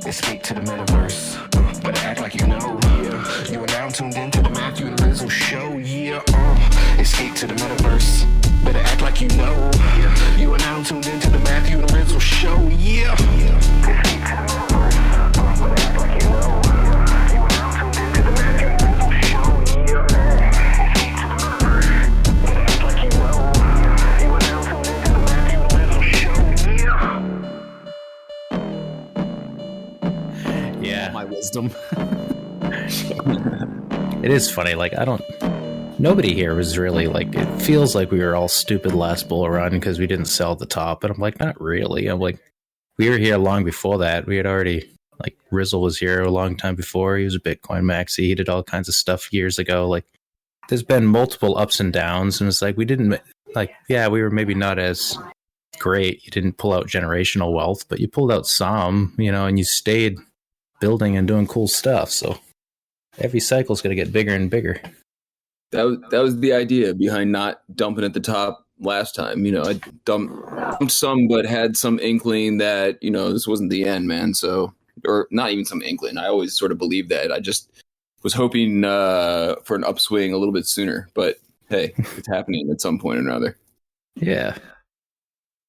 Escape to the metaverse. Better act like you know. Yeah. You are now tuned into the Matthew and Rizzle show. Yeah. Escape to the metaverse. Better act like you know. Yeah. You are now tuned into the Matthew and Rizzle show. Yeah. Escape to the metaverse. Better act like you know. You are now tuned into the Matthew and Rizzle show. Yeah. Escape to the metaverse. Better act like you know. You are now tuned into the Matthew and Rizzle show. Yeah. Yeah. My wisdom. It is funny. Like, nobody here was really like, it feels like we were all stupid last bull run because we didn't sell at the top. And I'm like, not really. I'm like, we were here long before that. We had already, like, Rizzle was here a long time before. He was a Bitcoin maxi. He did all kinds of stuff years ago. Like, there's been multiple ups and downs. And it's like, we didn't, like, yeah, we were maybe not as great. You didn't pull out generational wealth, but you pulled out some, and you stayed building and doing cool stuff. So every cycle's going to get bigger and bigger. That was the idea behind not dumping at the top last time. I dumped some, but had some inkling that, this wasn't the end, man. So, or not even some inkling. I always sort of believed that. I just was hoping for an upswing a little bit sooner. But hey, it's happening at some point or another. Yeah.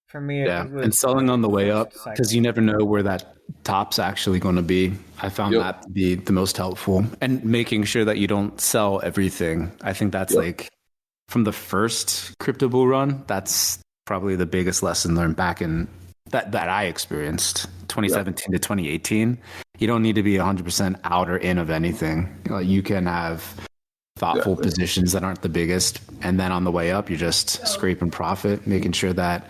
For me, and selling on the way up, because you never know where that top's actually going to be. I found that to be the most helpful, and making sure that you don't sell everything. I think that's like from the first crypto bull run. That's probably the biggest lesson learned back in that I experienced 2017 to 2018. You don't need to be 100% out or in of anything. You can have thoughtful positions that aren't the biggest, and then on the way up you're just scraping profit, making sure that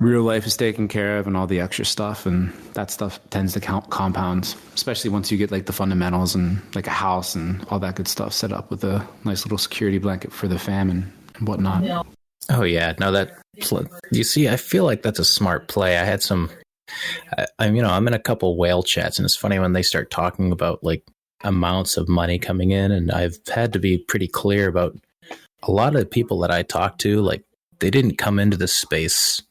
real life is taken care of and all the extra stuff, and that stuff tends to compound, especially once you get like the fundamentals and like a house and all that good stuff set up with a nice little security blanket for the fam and whatnot. Oh yeah, no, you see, I feel like that's a smart play. I had I'm in a couple whale chats, and it's funny when they start talking about like amounts of money coming in, and I've had to be pretty clear about a lot of the people that I talk to. Like, they didn't come into this space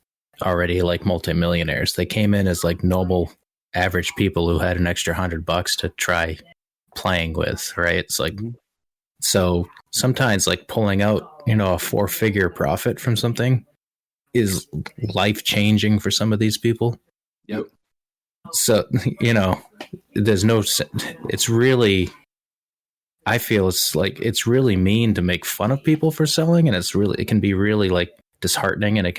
already like multimillionaires. They came in as like normal average people who had an extra $100 to try playing with, right? It's like, so sometimes like pulling out a 4-figure profit from something is life changing for some of these people. Yep. So, there's it's really, I feel it's really mean to make fun of people for selling, and it can be really like disheartening, and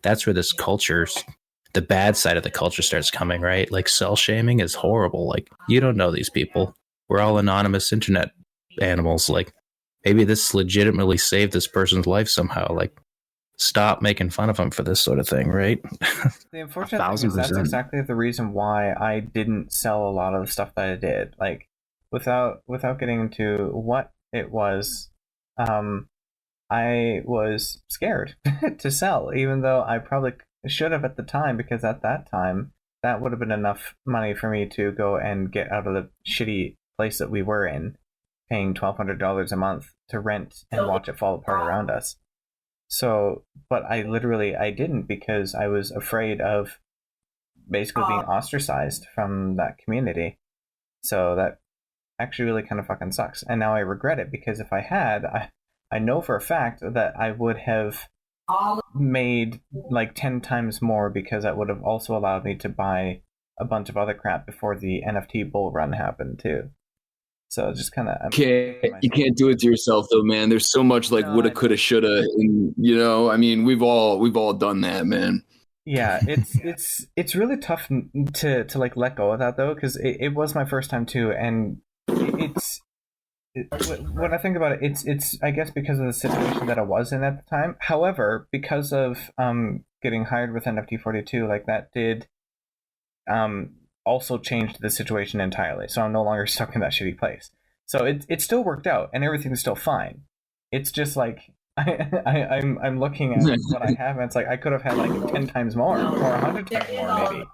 that's where this culture's, the bad side of the culture starts coming, right? Like, sell shaming is horrible. Like, you don't know these people. We're all anonymous internet animals. Like, maybe this legitimately saved this person's life somehow. Like, stop making fun of them for this sort of thing, right? The unfortunate thing is that's exactly the reason why I didn't sell a lot of the stuff that I did. Like, without getting into what it was, I was scared to sell, even though I probably should have at the time, because at that time, that would have been enough money for me to go and get out of the shitty place that we were in, paying $1,200 a month to rent and watch it fall apart around us. So, but I didn't, because I was afraid of basically being ostracized from that community. So that actually really kind of fucking sucks. And now I regret it, because if I had, I know for a fact that I would have made like 10 times more, because that would have also allowed me to buy a bunch of other crap before the NFT bull run happened too. So just kind of, you can't do it to yourself though, man. There's so much like woulda, coulda, shoulda, and I mean, we've all done that, man. Yeah, it's really tough to like let go of that though, because it was my first time too, and when I think about it, it's I guess because of the situation that I was in at the time. However, because of getting hired with NFT42, like that did also changed the situation entirely. So I'm no longer stuck in that shitty place. So it still worked out, and everything's still fine. It's just like I'm looking at what I have, and it's like I could have had like 10 times more, or 100 times more, maybe,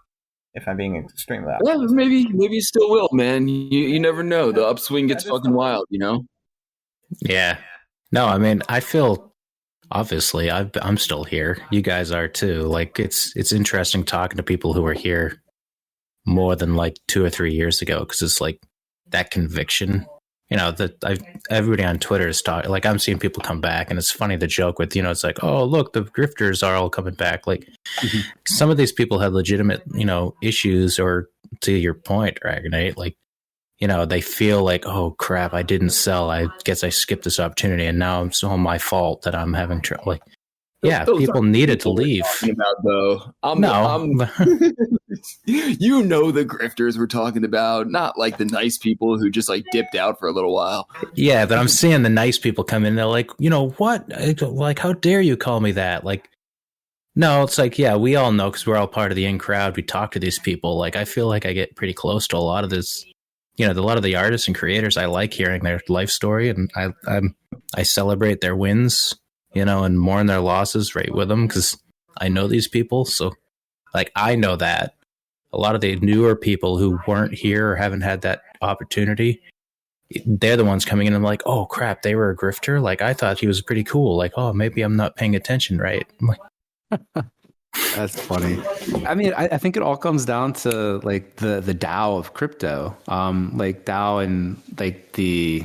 if I'm being extremely honest. Yeah, maybe you still will, man. You never know. The upswing gets fucking wild, Yeah. No, I mean, I feel, obviously, I'm still here. You guys are too. Like, it's interesting talking to people who are here more than like 2 or 3 years ago, because it's like that conviction. That everybody on Twitter is talking. Like, I'm seeing people come back, and it's funny, the joke with, it's like, oh, look, the grifters are all coming back. Like, some of these people have legitimate, issues, or to your point, Dragonate, like, they feel like, oh crap, I didn't sell. I guess I skipped this opportunity, and now it's all my fault that I'm having trouble. Like, yeah, people needed to leave. About, though, no, the grifters we're talking about, not like the nice people who just like dipped out for a little while. Yeah, but I'm seeing the nice people come in. They're like, what? Like, how dare you call me that? Like, no, it's like, yeah, we all know because we're all part of the in crowd. We talk to these people. Like, I feel like I get pretty close to a lot of this. A lot of the artists and creators. I like hearing their life story, and I celebrate their wins. And mourn their losses right with them, because I know these people. So, like, I know that a lot of the newer people who weren't here or haven't had that opportunity, they're the ones coming in and like, oh crap, they were a grifter. Like, I thought he was pretty cool. Like, oh, maybe I'm not paying attention right. I'm like, that's funny. I mean, I think it all comes down to like the Tao of crypto, like Tao and like the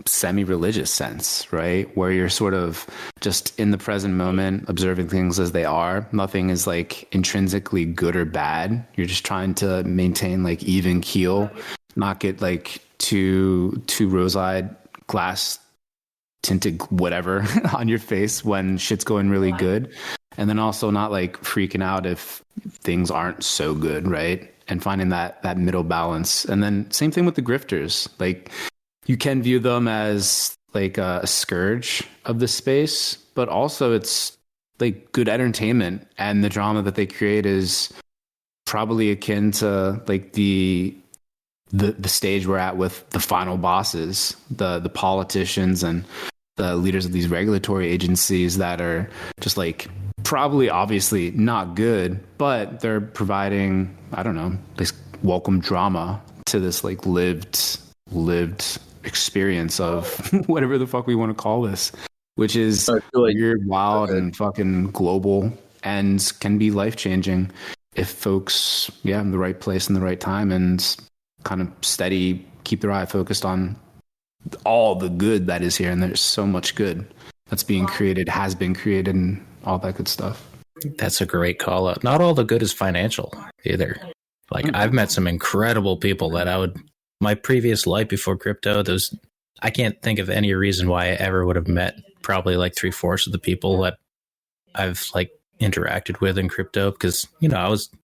semi-religious sense, right? Where you're sort of just in the present moment, observing things as they are. Nothing is like intrinsically good or bad. You're just trying to maintain like even keel, not get like too rose-eyed, glass tinted whatever on your face when shit's going really good. And then also not like freaking out if things aren't so good, right? And finding that middle balance. And then same thing with the grifters. Like, you can view them as like a scourge of the space, but also it's like good entertainment, and the drama that they create is probably akin to like the stage we're at with the final bosses, the politicians and the leaders of these regulatory agencies that are just like probably obviously not good, but they're providing, I don't know, this welcome drama to this like lived experience of whatever the fuck we want to call this, which is like weird, wild, and fucking global, and can be life-changing if folks in the right place in the right time and kind of steady, keep their eye focused on all the good that is here. And there's so much good that's being created, has been created, and all that good stuff. That's a great call out. Not all the good is financial either. Like, I've met some incredible people that my previous life before crypto, I can't think of any reason why I ever would have met probably like 3/4 of the people that I've like interacted with in crypto, because, I was a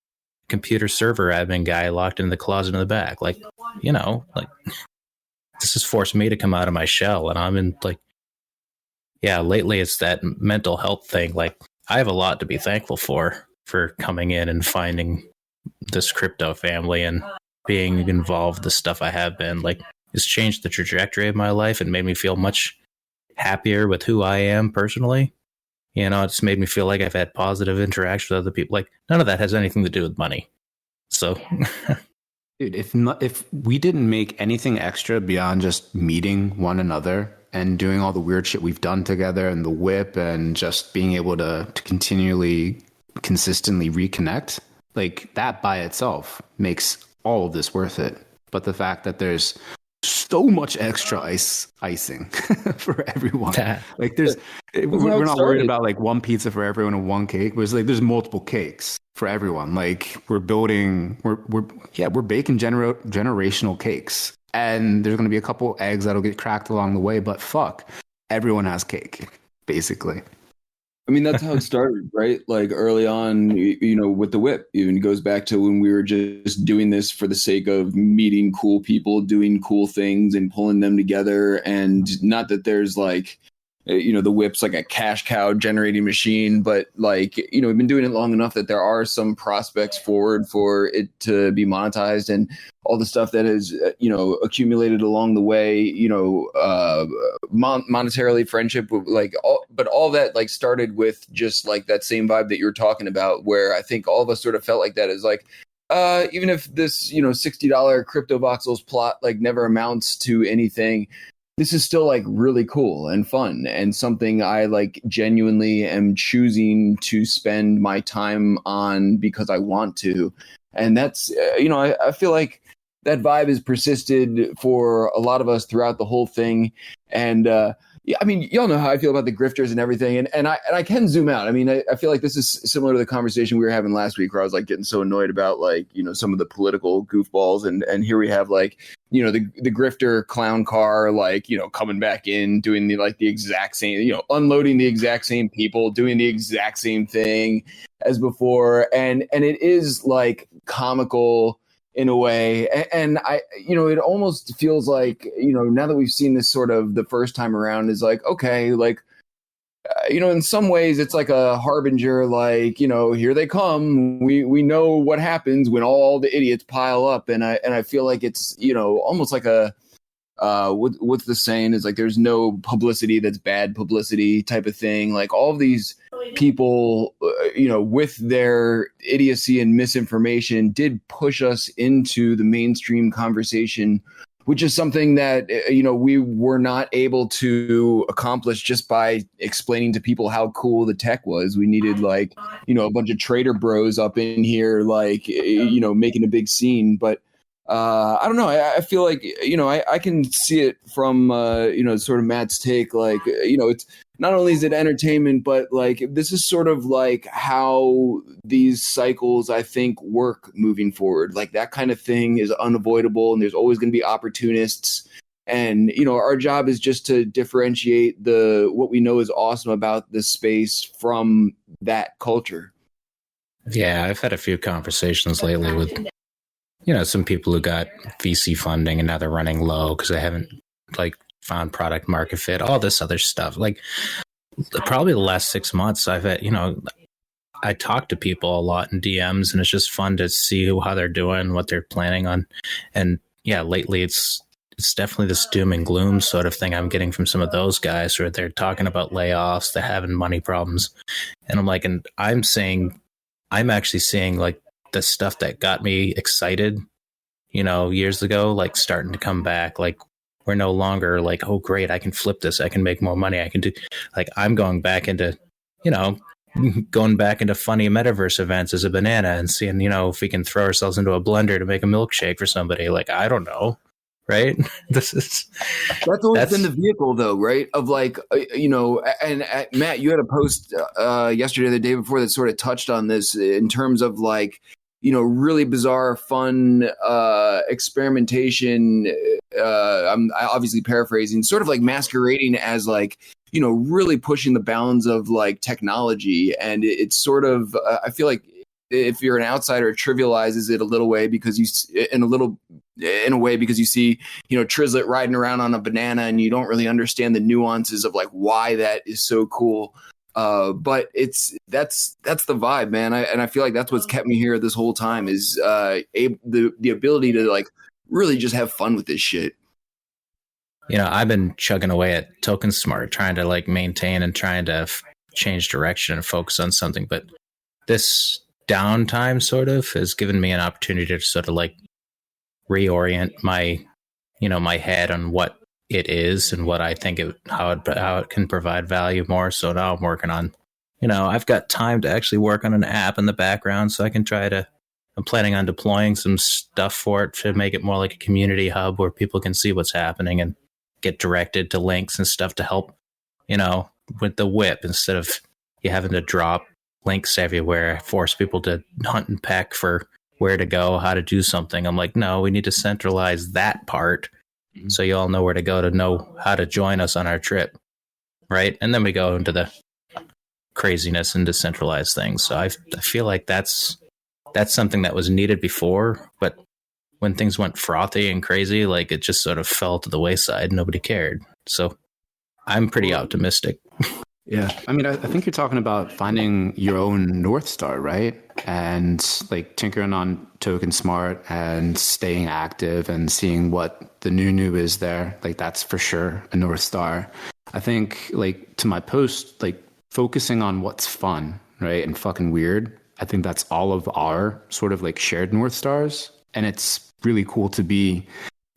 computer server admin guy locked in the closet in the back. Like, like, this has forced me to come out of my shell, and I'm in like, lately it's that mental health thing. Like, I have a lot to be thankful for coming in and finding this crypto family and being involved, the stuff I have been like, it's changed the trajectory of my life and made me feel much happier with who I am personally. It's made me feel like I've had positive interaction with other people. Like, none of that has anything to do with money. So, dude, if we didn't make anything extra beyond just meeting one another and doing all the weird shit we've done together, and the whip, and just being able to consistently reconnect, like, that by itself makes all of this worth it. But the fact that there's so much extra icing for everyone, like we're not worried about like one pizza for everyone and one cake. But it's like there's multiple cakes for everyone. Like, we're baking generational cakes, and there's going to be a couple eggs that'll get cracked along the way. But fuck, everyone has cake, basically. I mean, that's how it started, right? Like, early on, with the whip, even goes back to when we were just doing this for the sake of meeting cool people, doing cool things, and pulling them together. And not that there's like, the whip's like a cash cow generating machine, but like, we've been doing it long enough that there are some prospects forward for it to be monetized, and all the stuff that is, accumulated along the way, monetarily, friendship, but all that like started with just like that same vibe that you're talking about, where I think all of us sort of felt like that is like, even if this, $60 crypto voxels plot like never amounts to anything, this is still like really cool and fun and something I like genuinely am choosing to spend my time on because I want to. And that's, I feel like that vibe has persisted for a lot of us throughout the whole thing. And, I mean, y'all know how I feel about the grifters and everything. And I can zoom out. I mean, I feel like this is similar to the conversation we were having last week where I was like getting so annoyed about like, some of the political goofballs. And here we have like, the grifter clown car, like, coming back in, doing the exact same, unloading the exact same people, doing the exact same thing as before. And it is like comical in a way. And I, it almost feels like, now that we've seen this sort of the first time around is like, okay, like, in some ways it's like a harbinger, like, here they come. We know what happens when all the idiots pile up. And I feel like it's, almost like a, what's the saying is like, there's no publicity that's bad publicity type of thing. Like all of these people, with their idiocy and misinformation did push us into the mainstream conversation, which is something that, we were not able to accomplish just by explaining to people how cool the tech was. We needed like, a bunch of trader bros up in here, like, making a big scene. But I don't know. I feel like, I can see it from, sort of Matt's take, like, it's not only is it entertainment, but like this is sort of like how these cycles, I think, work moving forward. Like that kind of thing is unavoidable and there's always going to be opportunists. And, our job is just to differentiate what we know is awesome about this space from that culture. Yeah, I've had a few conversations lately with some people who got VC funding and now they're running low because they haven't like found product market fit, all this other stuff. Like probably the last 6 months I've had, I talk to people a lot in DMs and it's just fun to see how they're doing, what they're planning on. And yeah, lately it's definitely this doom and gloom sort of thing I'm getting from some of those guys where they're talking about layoffs, they're having money problems. And I'm like, and I'm actually seeing like the stuff that got me excited, years ago, like starting to come back. Like we're no longer like, oh great, I can flip this, I can make more money, I can do, like I'm going back into, funny metaverse events as a banana and seeing, if we can throw ourselves into a blender to make a milkshake for somebody. Like, I don't know. Right. That's always been the vehicle though, right? Of like, and Matt, you had a post yesterday or the day before that sort of touched on this in terms of like, really bizarre, fun experimentation. I'm obviously paraphrasing, sort of like masquerading as like, really pushing the bounds of like technology. And it's sort of, I feel like if you're an outsider, it trivializes it a little way because you see, Trislit riding around on a banana and you don't really understand the nuances of like why that is so cool. But that's the vibe, man. I feel like that's what's kept me here this whole time is the ability to like really just have fun with this shit. I've been chugging away at Token Smart, trying to like maintain and trying to change direction and focus on something. But this downtime sort of has given me an opportunity to sort of like reorient my head on what it is and what I think how it can provide value more. So now I'm working on, I've got time to actually work on an app in the background so I can I'm planning on deploying some stuff for it to make it more like a community hub where people can see what's happening and get directed to links and stuff to help, with the whip instead of you having to drop links everywhere, force people to hunt and peck for where to go, how to do something. I'm like, no, we need to centralize that part so you all know where to go to know how to join us on our trip, right? And then we go into the craziness and decentralized things. So I feel like that's something that was needed before, but when things went frothy and crazy, like it just sort of fell to the wayside. Nobody cared. So I'm pretty optimistic. Yeah. I mean, I think you're talking about finding your own North Star, right? And like tinkering on Token Smart and staying active and seeing what the new is there. Like that's for sure a North Star. I think like to my post, like focusing on what's fun, right? And fucking weird. I think that's all of our sort of like shared North Stars. And it's really cool to be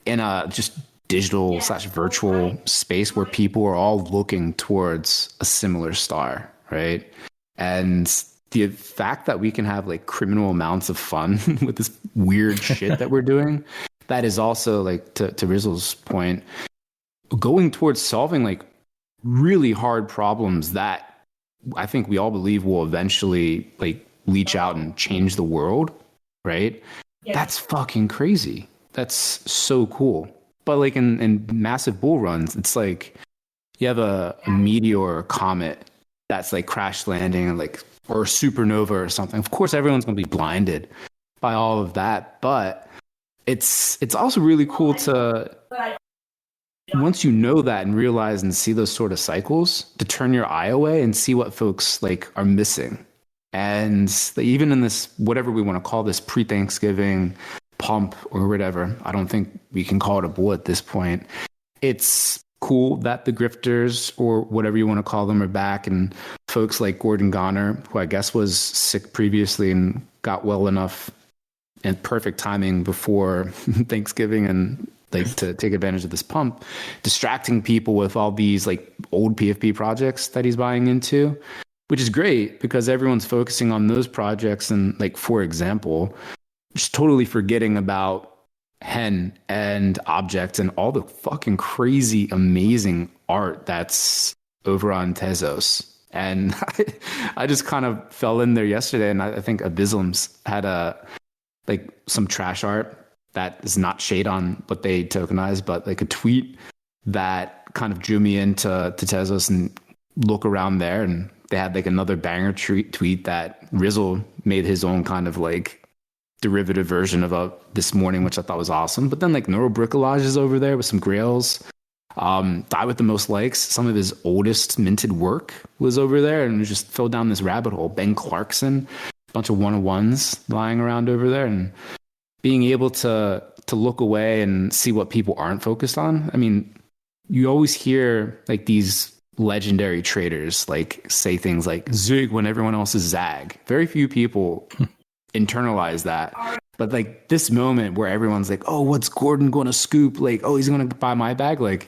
in a just digital / virtual space where people are all looking towards a similar star, right? And the fact that we can have like criminal amounts of fun with this weird shit that we're doing, that is also like to Rizzle's point, going towards solving like really hard problems that I think we all believe will eventually like leach out and change the world, right? Yeah. That's fucking crazy. That's so cool. But like in massive bull runs, it's like you have a meteor or a comet that's like crash landing and like, or a supernova or something. Of course, everyone's going to be blinded by all of that. But it's also really cool to, once you know that and realize and see those sort of cycles, to turn your eye away and see what folks like are missing. And even in this, whatever we want to call this pre-Thanksgiving pump or whatever, I don't think we can call it a bull at this point. It's cool that the grifters or whatever you want to call them are back, and folks like Gordon Goner, who I guess was sick previously and got well enough and perfect timing before Thanksgiving and like to take advantage of this pump, distracting people with all these like old PFP projects that he's buying into, which is great because everyone's focusing on those projects. And like, for example, just totally forgetting about Hen and Object and all the fucking crazy, amazing art that's over on Tezos. And I just kind of fell in there yesterday, and I think Abysm's had like some trash art that is not shade on what they tokenize, but like a tweet that kind of drew me into Tezos and look around there. And they had like another banger tweet that Rizzle made his own kind of like derivative version of this morning, which I thought was awesome. But then like Neural Bricolage is over there with some grails. Die with the Most Likes, some of his oldest minted work was over there, and just fell down this rabbit hole. Ben Clarkson, a bunch of 101s lying around over there, and being able to look away and see what people aren't focused on. I mean, you always hear like these legendary traders like say things like zig when everyone else is zag. Very few people internalize that. But like this moment where everyone's like, oh, what's Gordon going to scoop? Like, oh, he's going to buy my bag. Like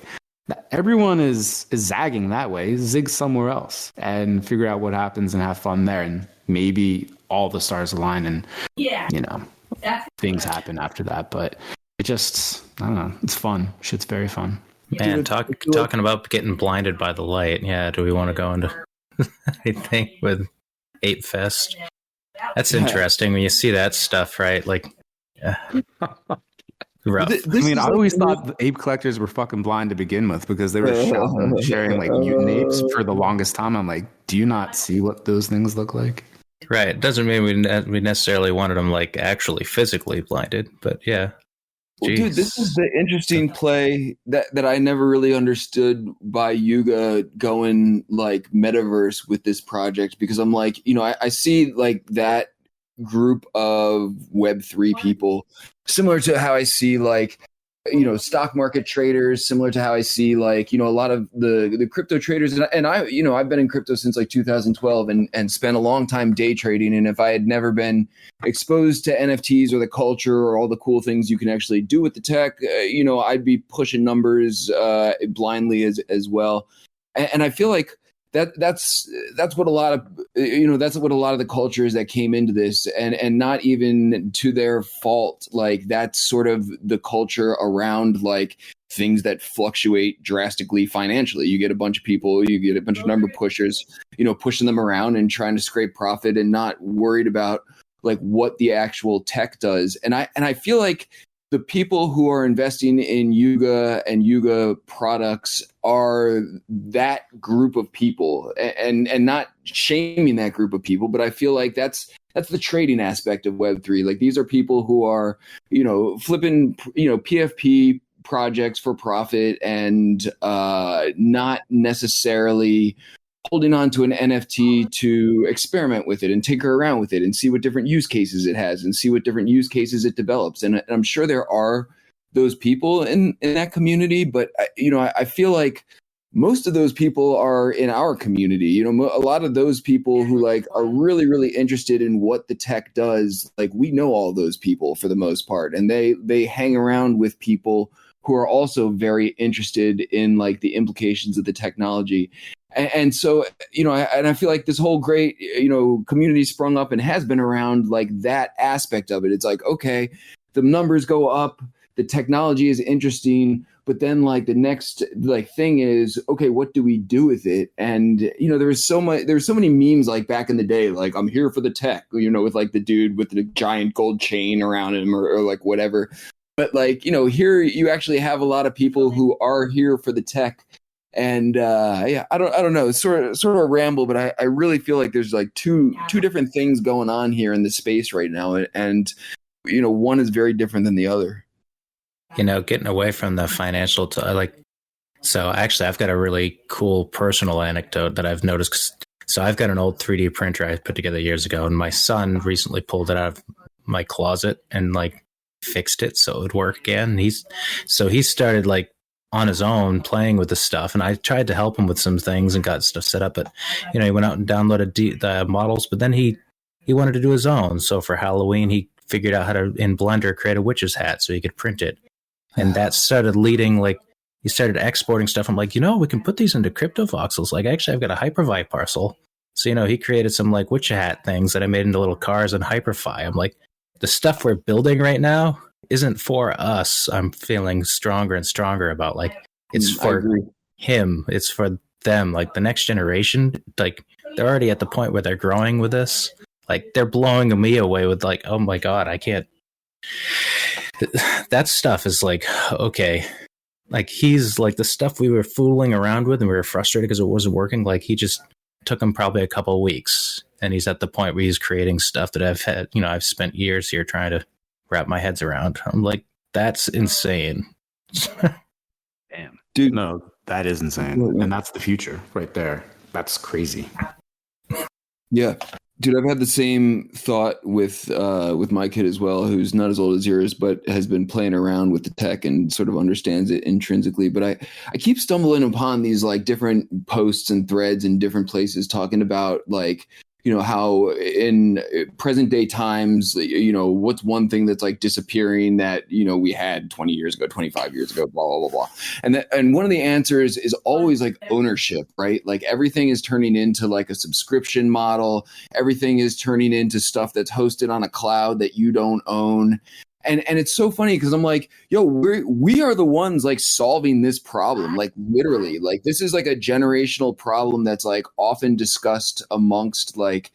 everyone is zagging that way. Zig somewhere else and figure out what happens and have fun there. And maybe all the stars align and, you know, things happen after that. But it just, I don't know. It's fun. Shit's very fun. Man, talking about getting blinded by the light. Yeah. Do we want to go into, I think, with Ape Fest? That's interesting when you see that stuff, right? Like, rough. I always thought the ape collectors were fucking blind to begin with because they were sharing like mutant apes for the longest time. I'm like, do you not see what those things look like? Right. It doesn't mean we necessarily wanted them like actually physically blinded, but yeah. Well, dude, this is the interesting play that I never really understood by Yuga going like metaverse with this project, because I'm like, you know, I see like that group of Web3 people similar to how I see like, you know, stock market traders, similar to how I see like, you know, a lot of the crypto traders. And I, you know, I've been in crypto since like 2012 and spent a long time day trading. And if I had never been exposed to NFTs or the culture or all the cool things you can actually do with the tech, you know, I'd be pushing numbers blindly as well. And I feel like that's what a lot of, you know, that's what a lot of the cultures that came into this, and not even to their fault. Like that's sort of the culture around like things that fluctuate drastically financially. You get a bunch of people, you get a bunch of number pushers, you know, pushing them around and trying to scrape profit and not worried about like what the actual tech does. And I feel like the people who are investing in Yuga and Yuga products are that group of people, and not shaming that group of people, but I feel like that's the trading aspect of Web3. Like these are people who are, you know, flipping, you know, PFP projects for profit and not necessarily holding on to an NFT to experiment with it and tinker around with it and see what different use cases it has and see what different use cases it develops. And I'm sure there are those people in that community, but you know, I feel like most of those people are in our community. You know, a lot of those people who like are really, really interested in what the tech does. Like we know all those people for the most part, and they hang around with people who are also very interested in like the implications of the technology. And so, I feel like this whole great, community sprung up and has been around like that aspect of it. It's like, okay, the numbers go up, the technology is interesting, but then like the next like thing is, okay, what do we do with it? And, there's so many memes like back in the day, like I'm here for the tech, with like the dude with the giant gold chain around him or like whatever. But like, here you actually have a lot of people who are here for the tech. And I don't know. It's sort of a ramble, but I really feel like there's like two different things going on here in the space right now, and one is very different than the other. Getting away from the financial, so actually, I've got a really cool personal anecdote that I've noticed. So I've got an old 3D printer I put together years ago, and my son recently pulled it out of my closet and like fixed it so it would work again. He started like on his own playing with the stuff, and I tried to help him with some things and got stuff set up, but he went out and downloaded the models, but then he wanted to do his own. So for Halloween he figured out how to in Blender create a witch's hat so he could print it, and that started leading, like he started exporting stuff. I'm like, we can put these into crypto voxels. Like actually I've got a Hypervi parcel, so he created some like witch hat things that I made into little cars in Hypervi. I'm like, the stuff we're building right now isn't for us. I'm feeling stronger and stronger about like it's for him, it's for them, like the next generation. Like they're already at the point where they're growing with this, like they're blowing me away with like, oh my god, I can't. That stuff is like, okay, like he's like the stuff we were fooling around with and we were frustrated because it wasn't working, like he just took him probably a couple of weeks and he's at the point where he's creating stuff that I've spent years here trying to wrap my heads around. I'm like, that's insane. Damn, dude. No, that is insane, and that's the future right there. That's crazy. Yeah, dude, I've had the same thought with my kid as well, who's not as old as yours, but has been playing around with the tech and sort of understands it intrinsically. But I keep stumbling upon these like different posts and threads in different places talking about like, how in present day times, what's one thing that's like disappearing that, we had 20 years ago, 25 years ago, blah, blah, blah, blah. And one of the answers is always like ownership, right? Like everything is turning into like a subscription model. Everything is turning into stuff that's hosted on a cloud that you don't own. And it's so funny because I'm like, yo, we are the ones like solving this problem. Like literally, like this is like a generational problem that's like often discussed amongst like,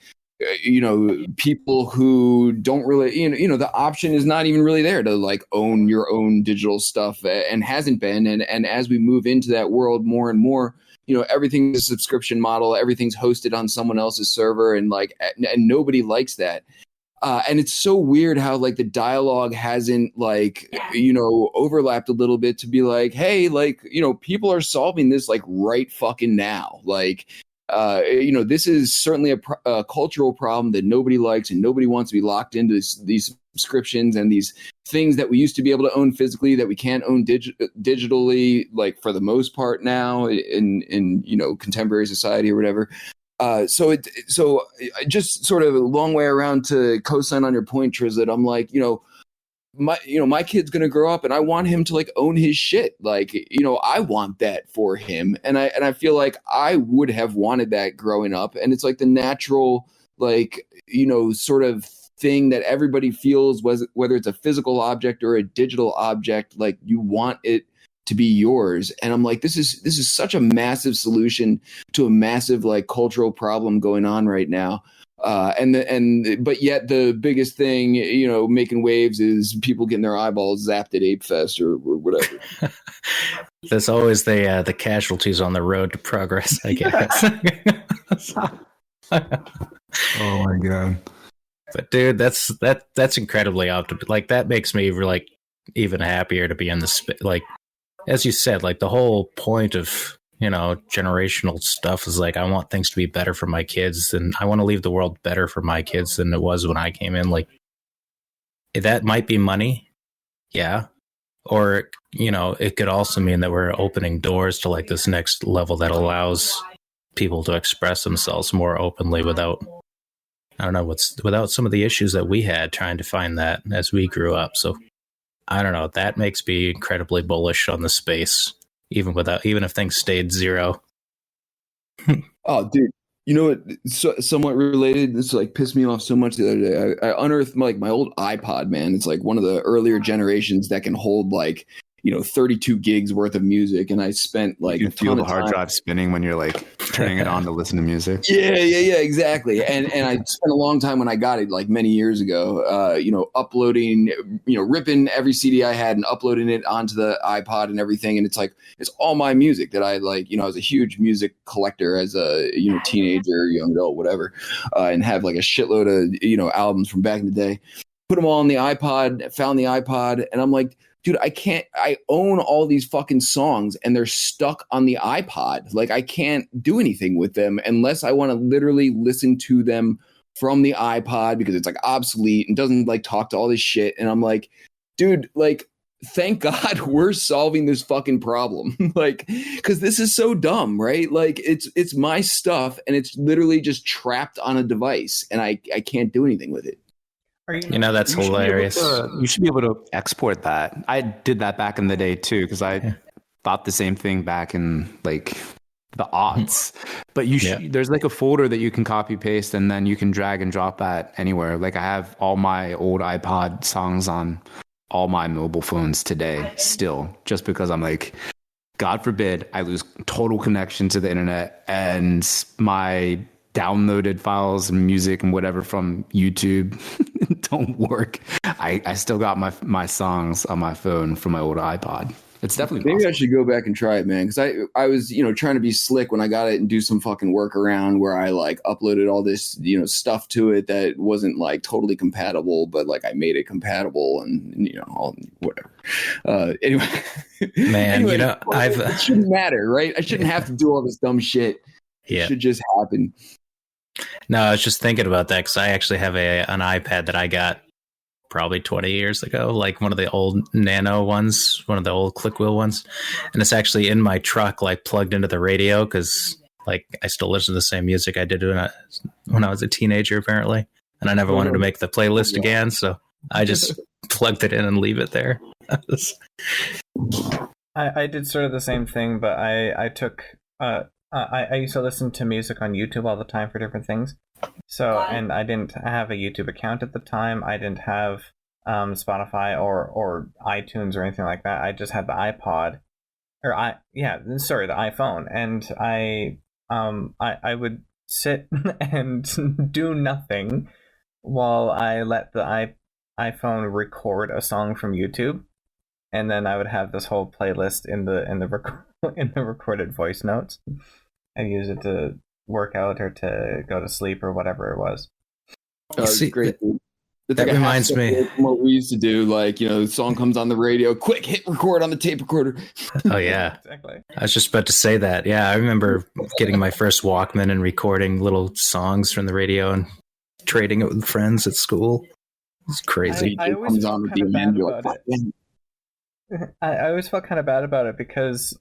people who don't really, the option is not even really there to like own your own digital stuff and hasn't been. And as we move into that world more and more, everything's a subscription model, everything's hosted on someone else's server, and like, and nobody likes that. And it's so weird how like the dialogue hasn't like, overlapped a little bit to be like, hey, like, people are solving this like right fucking now. Like, this is certainly a cultural problem that nobody likes, and nobody wants to be locked into these subscriptions and these things that we used to be able to own physically that we can't own digitally, like for the most part now in contemporary society or whatever. So just sort of a long way around to co-sign on your point, Trislit. I'm like, my kid's going to grow up and I want him to like own his shit. Like, I want that for him. And I feel like I would have wanted that growing up. And it's like the natural, like, sort of thing that everybody feels, whether it's a physical object or a digital object, like you want it to be yours. And I'm like, this is such a massive solution to a massive like cultural problem going on right now. But yet the biggest thing, making waves is people getting their eyeballs zapped at Ape Fest or whatever. There's always the casualties on the road to progress, I guess. Oh my god! But dude, that's incredibly optimistic. Like that makes me like even happier to be in the like. As you said, like the whole point of, generational stuff is like, I want things to be better for my kids, and I want to leave the world better for my kids than it was when I came in. Like that might be money. Yeah. Or, it could also mean that we're opening doors to like this next level that allows people to express themselves more openly without some of the issues that we had trying to find that as we grew up. So I don't know. That makes me incredibly bullish on the space, even if things stayed zero. Oh, dude. You know what? Somewhat related. This like pissed me off so much the other day. I unearthed my old iPod, man. It's like one of the earlier generations that can hold 32 gigs worth of music, and I spent like you can feel the hard drive spinning when you're like turning it on to listen to music. Yeah, exactly. And I spent a long time when I got it, like many years ago, uploading, ripping every CD I had and uploading it onto the iPod and everything. And it's all my music that I like. I was a huge music collector as a teenager, young adult, whatever, and have like a shitload of albums from back in the day. Put them all on the iPod. Found the iPod, and I'm like, dude, I own all these fucking songs and they're stuck on the iPod. Like, I can't do anything with them unless I want to literally listen to them from the iPod because it's like obsolete and doesn't like talk to all this shit. And I'm like, dude, like, thank God we're solving this fucking problem. Like, because this is so dumb, right? Like, it's my stuff and it's literally just trapped on a device and I can't do anything with it. That's hilarious. You should be able to export that. I did that back in the day too, because I thought the same thing back in like the aughts. But there's like a folder that you can copy paste and then you can drag and drop that anywhere. Like I have all my old iPod songs on all my mobile phones today still, just because I'm like, God forbid I lose total connection to the internet and my downloaded files and music and whatever from YouTube don't work. I still got my songs on my phone from my old iPod. It's definitely maybe possible. I should go back and try it, man. Because I was trying to be slick when I got it and do some fucking workaround where I like uploaded all this stuff to it that wasn't like totally compatible, but like I made it compatible and all whatever. Anyway, man, it shouldn't matter, right? I shouldn't have to do all this dumb shit. Yeah. It should just happen. No, I was just thinking about that because I actually have an iPad that I got probably 20 years ago, like one of the old Nano ones, one of the old click wheel ones. And it's actually in my truck, like plugged into the radio because like I still listen to the same music I did when I was a teenager, apparently. And I never wanted to make the playlist again. So I just plugged it in and leave it there. I did sort of the same thing, but I took... I used to listen to music on YouTube all the time for different things. So, and I didn't have a YouTube account at the time. I didn't have Spotify or iTunes or anything like that. I just had the iPod, the iPhone, and I would sit and do nothing while I let the iPhone record a song from YouTube, and then I would have this whole playlist in the recorded voice notes. And use it to work out or to go to sleep or whatever it was. It's great. That reminds me from what we used to do. Like, the song comes on the radio, quick, hit record on the tape recorder. Oh, yeah. Exactly. I was just about to say that. Yeah, I remember getting my first Walkman and recording little songs from the radio and trading it with friends at school. It's crazy. I always felt kind of bad about it. I always felt kind of bad about it because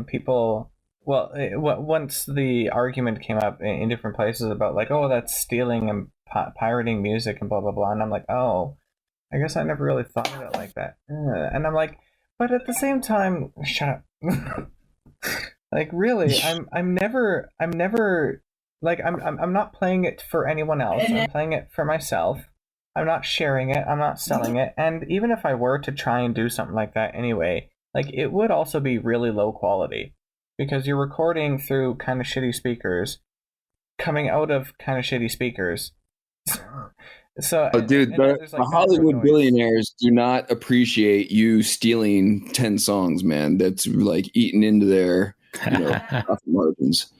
people... Well, once the argument came up in different places about like, oh, that's stealing and pirating music and blah, blah, blah. And I'm like, oh, I guess I never really thought of it like that. And I'm like, but at the same time, shut up. Like, really, I'm never like, I'm not playing it for anyone else. I'm playing it for myself. I'm not sharing it. I'm not selling it. And even if I were to try and do something like that anyway, like it would also be really low quality. Because you're recording through kind of shitty speakers, coming out of kind of shitty speakers. So, dude, the Hollywood billionaires do not appreciate you stealing 10 songs, man. That's like eating into their profit margins.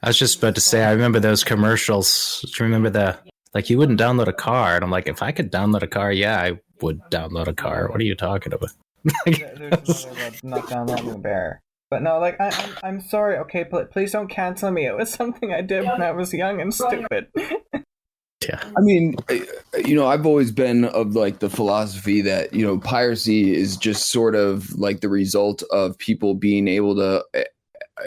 I was just about to say, I remember those commercials. Do you remember like you wouldn't download a car? And I'm like, if I could download a car, yeah, I would download a car. What are you talking about? There's not downloading a bear. But no, like, I'm sorry, okay, please don't cancel me. It was something I did when I was young and stupid. Yeah. I mean, I've always been of like the philosophy that, piracy is just sort of like the result of people being able to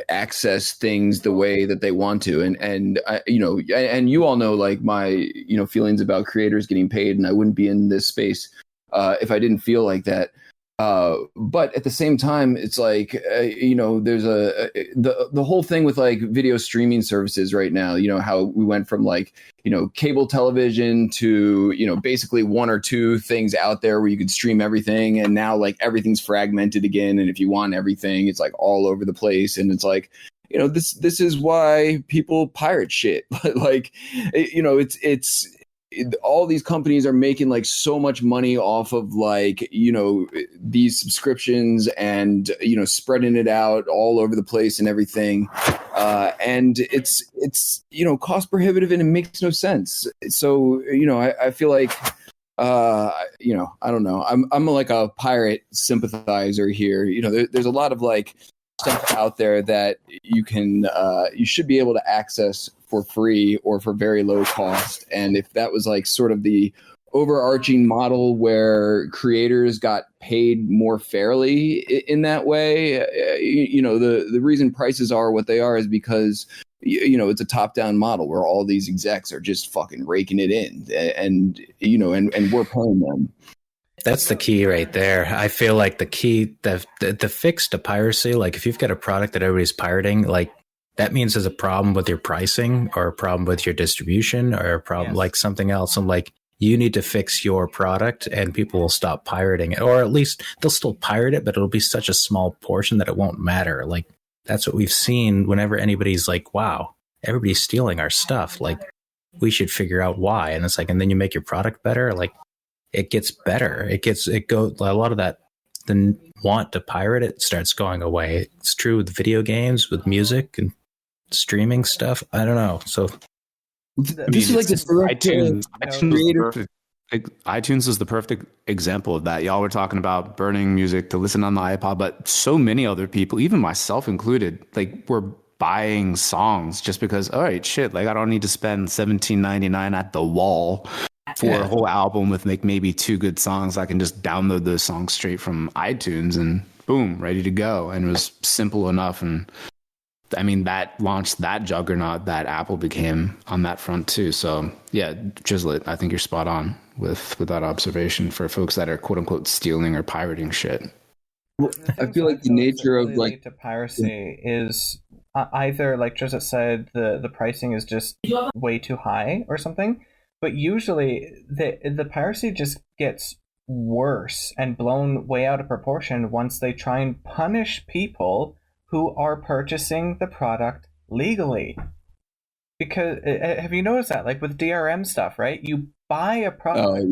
access things the way that they want to. And you all know, like my, feelings about creators getting paid, and I wouldn't be in this space if I didn't feel like that. But at the same time, it's like, there's the whole thing with like video streaming services right now, how we went from like, cable television to, basically one or two things out there where you could stream everything. And now like everything's fragmented again. And if you want everything, it's like all over the place. And it's like, this is why people pirate shit. Like, it's all these companies are making like so much money off of like, these subscriptions and, spreading it out all over the place and everything. And it's, cost prohibitive and it makes no sense. So, I feel like, I don't know. I'm like a pirate sympathizer here. There's a lot of like stuff out there that you should be able to access for free or for very low cost. And if that was like sort of the overarching model where creators got paid more fairly in that way, the reason prices are what they are is because, it's a top-down model where all these execs are just fucking raking it in and we're paying them. That's the key right there. I feel like the key, the fix to piracy, like if you've got a product that everybody's pirating, like that means there's a problem with your pricing or a problem with your distribution or a problem like something else. And like, you need to fix your product and people will stop pirating it, or at least they'll still pirate it, but it'll be such a small portion that it won't matter. Like that's what we've seen whenever anybody's like, wow, everybody's stealing our stuff. Like we should figure out why. And it's like, and then you make your product better. Like it gets better. A lot of that, the want to pirate it starts going away. It's true with video games, with music and streaming stuff. I don't know. So this is like this iTunes is the perfect example of that. Y'all were talking about burning music to listen on the iPod, but so many other people, even myself included, like were buying songs just because, all right, shit, like I don't need to spend $17.99 at the wall for a whole album with like maybe 2 good songs. I can just download those songs straight from iTunes and boom, ready to go. And it was simple enough. And I mean, that launched that juggernaut that Apple became on that front too. So yeah, Trislit, I think you're spot on with that observation for folks that are quote unquote stealing or pirating shit. Well, I feel like the nature of like to piracy is either like Trislit said, the pricing is just way too high or something. But usually the piracy just gets worse and blown way out of proportion once they try and punish people who are purchasing the product legally. Because have you noticed that, like with DRM stuff, right? You buy a product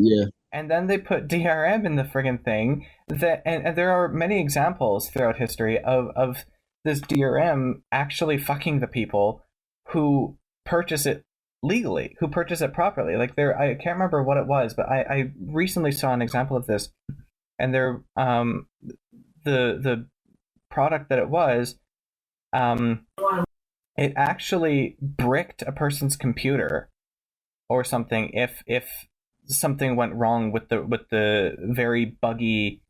and then they put DRM in the friggin' thing. And there are many examples throughout history of this DRM actually fucking the people who purchase it legally, who purchase it properly. Like I can't remember what it was, but I recently saw an example of this, and there the product that it was, it actually bricked a person's computer or something if something went wrong with the very buggy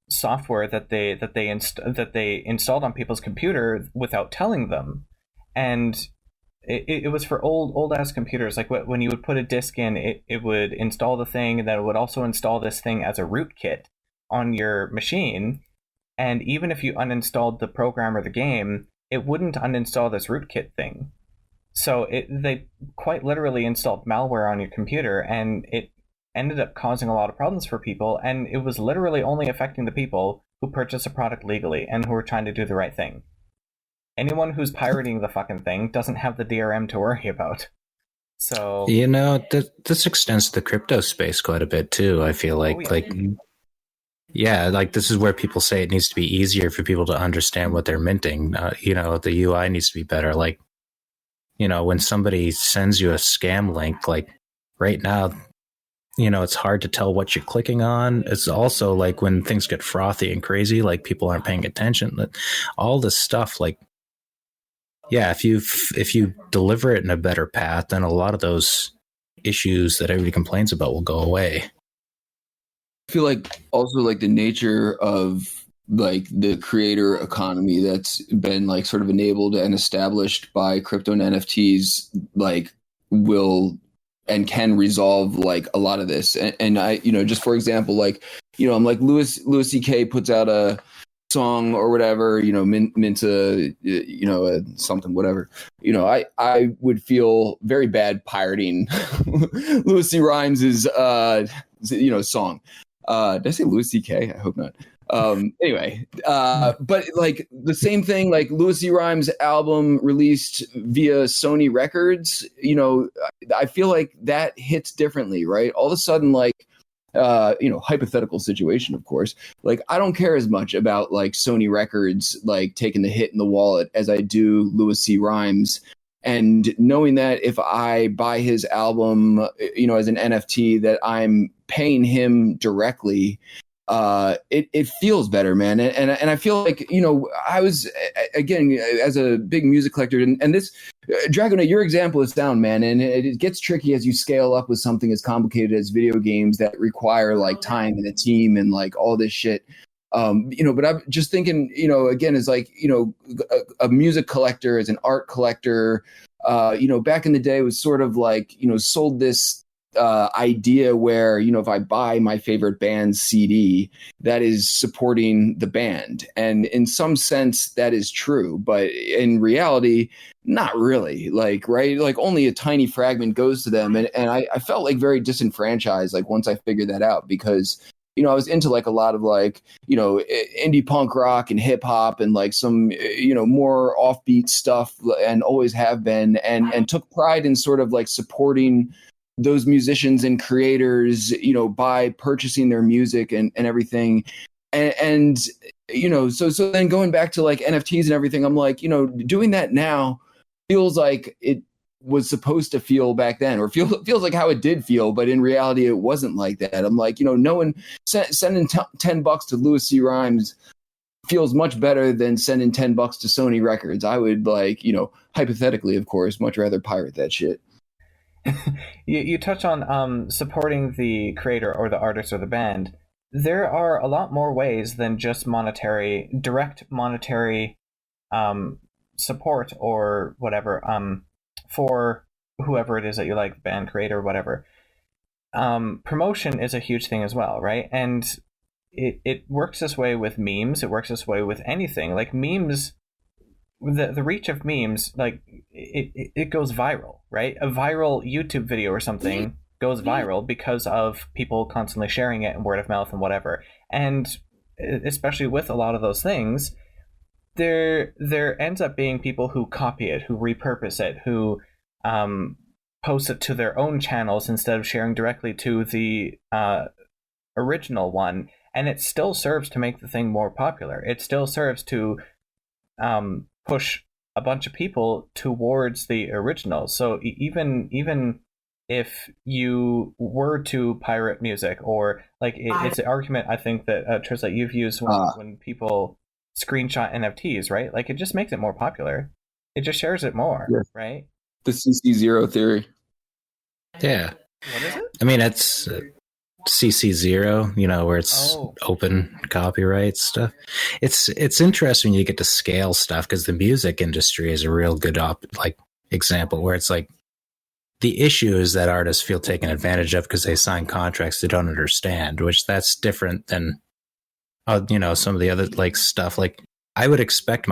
software that they installed on people's computer without telling them. And it was for old ass computers. Like when you would put a disk in, it would install the thing, and then it would also install this thing as a rootkit on your machine. And even if you uninstalled the program or the game, it wouldn't uninstall this rootkit thing. So they quite literally installed malware on your computer, and it ended up causing a lot of problems for people. And it was literally only affecting the people who purchased a product legally and who were trying to do the right thing. Anyone who's pirating the fucking thing doesn't have the DRM to worry about. So this extends to the crypto space quite a bit too. I feel like this is where people say it needs to be easier for people to understand what they're minting. The UI needs to be better. Like, when somebody sends you a scam link, like right now, it's hard to tell what you're clicking on. It's also like when things get frothy and crazy, like people aren't paying attention. All this stuff, like, yeah, if you deliver it in a better path, then a lot of those issues that everybody complains about will go away. I feel like also like the nature of like the creator economy that's been like sort of enabled and established by crypto and NFTs, like will and can resolve like a lot of this. And I, just for example, like I'm like Louis C.K. puts out a song or whatever, Minta, something, whatever. I would feel very bad pirating Louis C. Rhymes's, song. Did I say Louis C.K.? I hope not. Anyway, but like the same thing, like Louis C. Rhymes' album released via Sony Records, I feel like that hits differently, right? All of a sudden, like, hypothetical situation, of course, like I don't care as much about like Sony Records, like taking the hit in the wallet as I do Louis C. Rhymes. And knowing that if I buy his album, as an NFT, that I'm paying him directly, it feels better, man. And I feel like, I was, again, as a big music collector, and this, Dragonate, your example is sound, man. And it gets tricky as you scale up with something as complicated as video games that require like time and a team and like all this shit. But I'm just thinking, again, as like, a music collector, as an art collector, back in the day was sort of like, sold this idea where, if I buy my favorite band's CD, that is supporting the band. And in some sense that is true, but in reality, not really. Like, right. Like only a tiny fragment goes to them. And I felt like very disenfranchised, like once I figured that out, because I was into like a lot of like, indie punk rock and hip hop and like some, more offbeat stuff, and always have been, and took pride in sort of like supporting those musicians and creators, by purchasing their music and everything. And so then going back to like NFTs and everything, I'm like, doing that now feels like it was supposed to feel back then, or feels like how it did feel, but in reality it wasn't like that. I'm like, no one sending $10 to Louis C. Rhymes feels much better than sending $10 to Sony Records. I would like, hypothetically, of course, much rather pirate that shit. You touch on supporting the creator or the artist or the band. There are a lot more ways than just direct monetary support or whatever for whoever it is that you like, band, creator, whatever. Promotion is a huge thing as well, right? And it works this way with memes. It works this way with anything. Like memes, the reach of memes, like it goes viral, right? A viral YouTube video or something goes viral because of people constantly sharing it and word of mouth and whatever. And especially with a lot of those things, there ends up being people who copy it, who repurpose it, who post it to their own channels instead of sharing directly to the original one. And it still serves to make the thing more popular. It still serves to push a bunch of people towards the original. So even if you were to pirate music, or like it's an argument I think that Trislit, you've used when people screenshot NFTs, right? Like it just makes it more popular. It just shares it more, right? The CC0 theory. Yeah. What is it? I mean, it's CC0, where it's open copyright stuff. It's interesting when you get to scale stuff, because the music industry is a real good example where it's like the issue is that artists feel taken advantage of because they sign contracts they don't understand, which that's different than some of the other like stuff. Like I would expect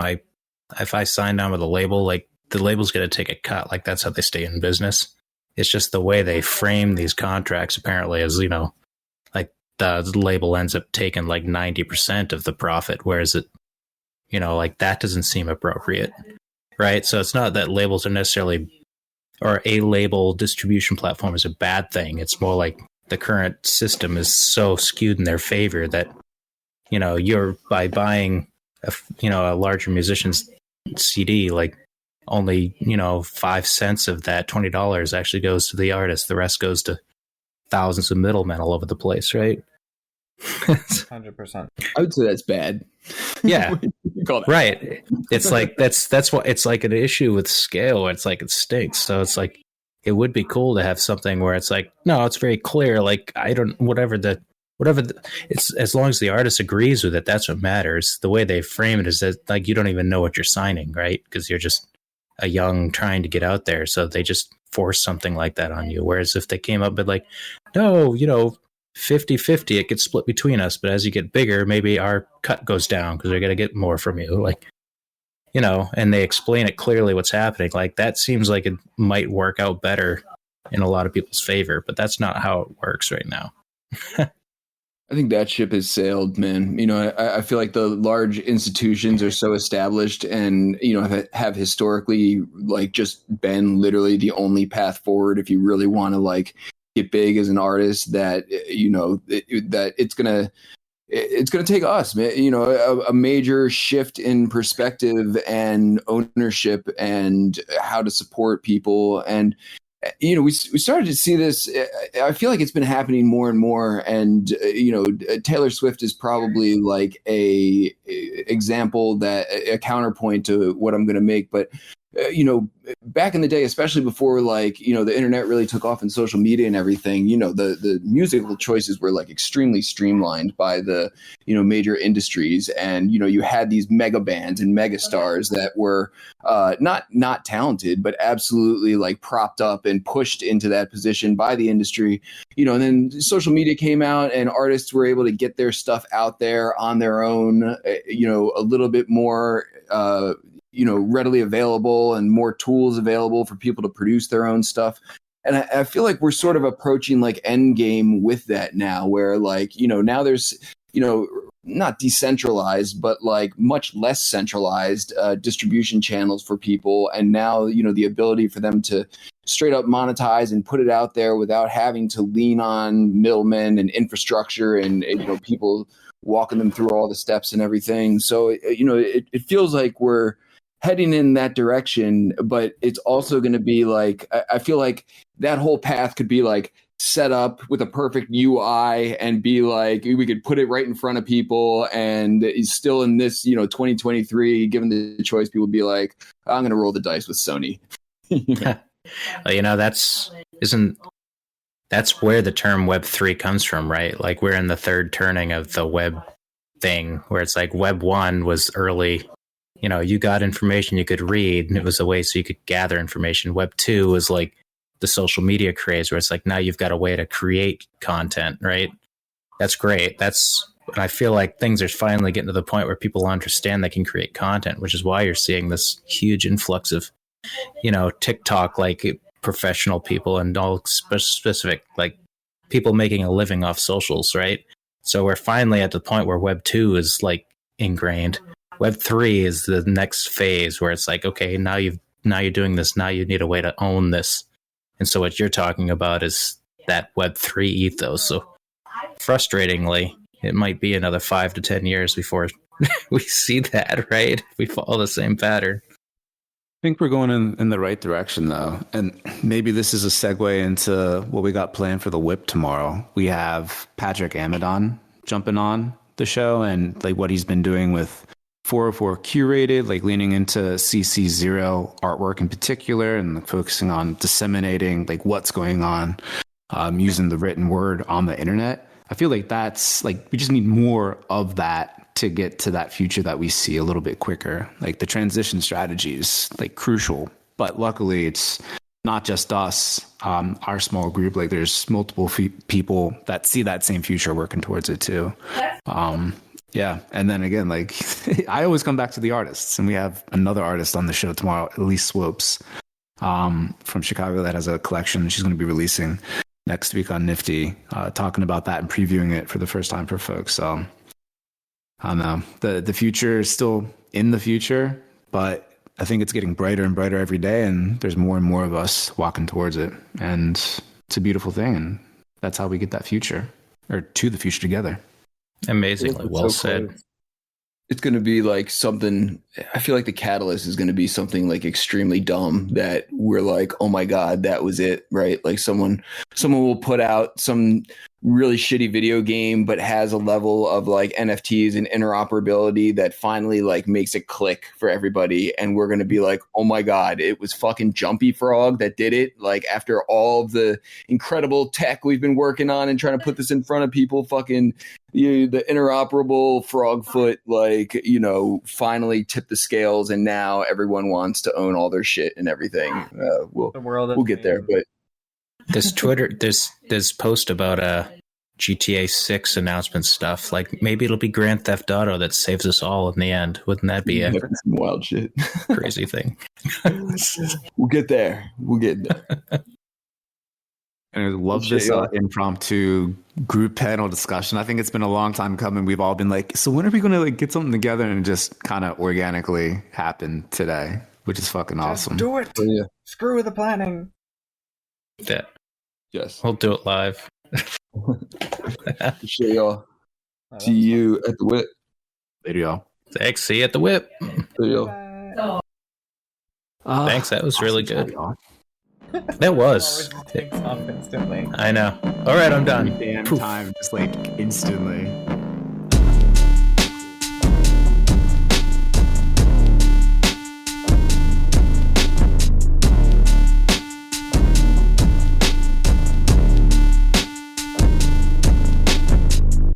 if I sign down with a label, like the label's going to take a cut. Like that's how they stay in business. It's just the way they frame these contracts apparently is, like the label ends up taking like 90% of the profit, whereas it, like that doesn't seem appropriate, right? So it's not that labels are necessarily, or a label distribution platform is a bad thing. It's more like the current system is so skewed in their favor that, you're by buying a larger musician's CD, like only 5 cents of that $20 actually goes to the artist. The rest goes to thousands of middlemen all over the place, right? 100%. I would say that's bad. Yeah, right. It's like that's what it's like an issue with scale. Where it's like it stinks. So it's like it would be cool to have something where it's like, no, it's very clear. Like it's as long as the artist agrees with it, that's what matters. The way they frame it is that like you don't even know what you're signing, right? Because you're just a young trying to get out there, so they just force something like that on you. Whereas if they came up with like, no, 50-50, it gets split between us. But as you get bigger, maybe our cut goes down because they're going to get more from you. Like, you know, and they explain it clearly what's happening. Like, that seems like it might work out better in a lot of people's favor, but that's not how it works right now. I think that ship has sailed, man. You know, I feel like the large institutions are so established and, you know, have historically like just been literally the only path forward if you really want to like get big as an artist, that, you know, that it's going to take us, man, you know, a major shift in perspective and ownership and how to support people. And, you know, we started to see this. I feel like it's been happening more and more. And, you know, Taylor Swift is probably like a example, that a counterpoint to what I'm going to make. But, you know, back in the day, especially before, like, you know, the internet really took off in social media and everything, you know, the musical choices were like extremely streamlined by the, you know, major industries. And, you know, you had these mega bands and mega stars that were not talented, but absolutely like propped up and pushed into that position by the industry, you know. And then social media came out and artists were able to get their stuff out there on their own, you know, a little bit more, you know, readily available and more tools available for people to produce their own stuff. And I feel like we're sort of approaching like end game with that now, where like, you know, now there's, you know, not decentralized, but like much less centralized distribution channels for people. And now, you know, the ability for them to straight up monetize and put it out there without having to lean on middlemen and infrastructure and, you know, people walking them through all the steps and everything. So, you know, it feels like we're heading in that direction, but it's also going to be like, I feel like that whole path could be like set up with a perfect UI and be like, we could put it right in front of people, and it's still in this, you know, 2023, given the choice, people would be like, I'm going to roll the dice with Sony. Well, you know, that's where the term Web3 comes from, right? Like, we're in the third turning of the web thing, where it's like Web 1 was early. You know, you got information you could read, and it was a way so you could gather information. Web 2 was like the social media craze, where it's like, now you've got a way to create content, right? That's great. And I feel like things are finally getting to the point where people understand they can create content, which is why you're seeing this huge influx of, you know, TikTok, like professional people and all specific, like people making a living off socials, right? So we're finally at the point where Web 2 is like ingrained. Web 3 is the next phase, where it's like, okay, now you're doing this. Now you need a way to own this. And so what you're talking about is that Web 3 ethos. So frustratingly, it might be another 5 to 10 years before we see that, right? We follow the same pattern. I think we're going in the right direction, though. And maybe this is a segue into what we got planned for the Whip tomorrow. We have Patrick Amadon jumping on the show, and like what he's been doing with 404 Curated, like leaning into CC0 artwork in particular, and like focusing on disseminating like what's going on using the written word on the internet. I feel like that's like, we just need more of that to get to that future that we see a little bit quicker. Like the transition strategy is like crucial, but luckily it's not just us, our small group. Like there's multiple people that see that same future working towards it too. Yeah. And then again, like I always come back to the artists, and we have another artist on the show tomorrow, Elise Swopes, from Chicago, that has a collection she's going to be releasing next week on Nifty, talking about that and previewing it for the first time for folks. So I don't know, the future is still in the future, but I think it's getting brighter and brighter every day, and there's more and more of us walking towards it, and it's a beautiful thing, and that's how we get that future, or to the future together. Amazingly well said. It's going to be like something, I feel like the catalyst is going to be something like extremely dumb that we're like, oh my God, that was it, right? Like someone will put out some really shitty video game, but has a level of like NFTs and interoperability that finally like makes it click for everybody. And we're going to be like, oh my God, it was fucking Jumpy Frog that did it. Like after all of the incredible tech we've been working on and trying to put this in front of people, fucking the interoperable Frogfoot, like, you know, finally tipped the scales, and now everyone wants to own all their shit and everything. We'll get there, but this post about GTA 6 announcement stuff. Like maybe it'll be Grand Theft Auto that saves us all in the end. Wouldn't that be a Some wild shit? crazy thing? We'll get there. We'll get there. And I love this impromptu group panel discussion. I think it's been a long time coming. We've all been like, so when are we going to like get something together? And it just kind of organically happened today, which is fucking awesome. Do it. Oh, yeah. Screw the planning. Yeah. Yes. We'll do it live. Appreciate y'all. See you at the whip. Later, y'all. Thanks. See you at the whip. Later, y'all. Thanks. That was really awesome good. job, That was. Always takes off instantly. I know. All right, I'm done. Damn Poof. time, just like instantly.